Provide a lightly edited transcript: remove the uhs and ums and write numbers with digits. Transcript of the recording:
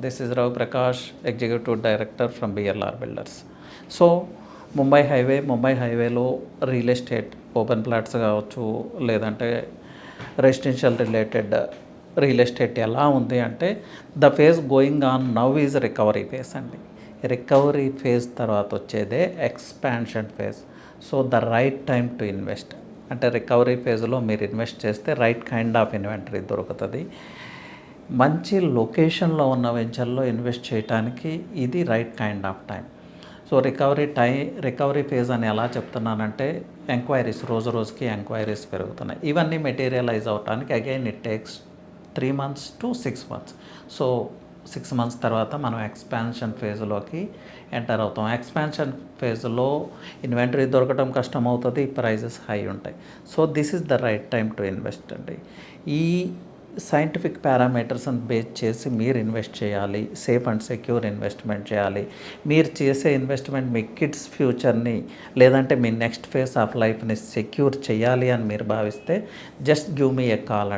This is Rav Prakash, Executive Director from BLR Builders. So Mumbai హైవేలో real estate open plots కావచ్చు, లేదంటే residential related real estate ఎలా ఉంది అంటే the phase going on now is recovery phase అండి. Recovery phase తర్వాత వచ్చేదే expansion phase. So the right time to invest అంటే రికవరీ ఫేజ్లో మీరు ఇన్వెస్ట్ చేస్తే రైట్ కైండ్ ఆఫ్ ఇన్వెంటరీ దొరుకుతుంది. మంచి లొకేషన్లో ఉన్న వెంచర్లో ఇన్వెస్ట్ చేయడానికి ఇది right kind of time. So recovery phase అని ఎలా చెప్తున్నానంటే ఎంక్వైరీస్ రోజుకి ఎంక్వైరీస్ పెరుగుతున్నాయి. ఇవన్నీ మెటీరియలైజ్ అవడానికి again it takes 3 months to 6 months. So 6 months తర్వాత మనం ఎక్స్పాన్షన్ ఫేజ్లోకి ఎంటర్ అవుతాం. ఎక్స్పాన్షన్ ఫేజ్లో ఇన్వెంటరీ దొరకడం కష్టం అవుతుంది, ప్రైజెస్ హై ఉంటాయి. So this is the right time to invest అండి. ఈ సైంటిఫిక్ పారామీటర్స్ని బేస్ చేసి మీరు ఇన్వెస్ట్ చేయాలి, సేఫ్ అండ్ సెక్యూర్ ఇన్వెస్ట్మెంట్ చేయాలి. మీరు చేసే ఇన్వెస్ట్మెంట్ మీ కిడ్స్ ఫ్యూచర్ని లేదంటే మీ నెక్స్ట్ ఫేజ్ ఆఫ్ లైఫ్ని సెక్యూర్ చేయాలి అని మీరు భావిస్తే జస్ట్ గివ్ మీ ఏ కాల్ అండి.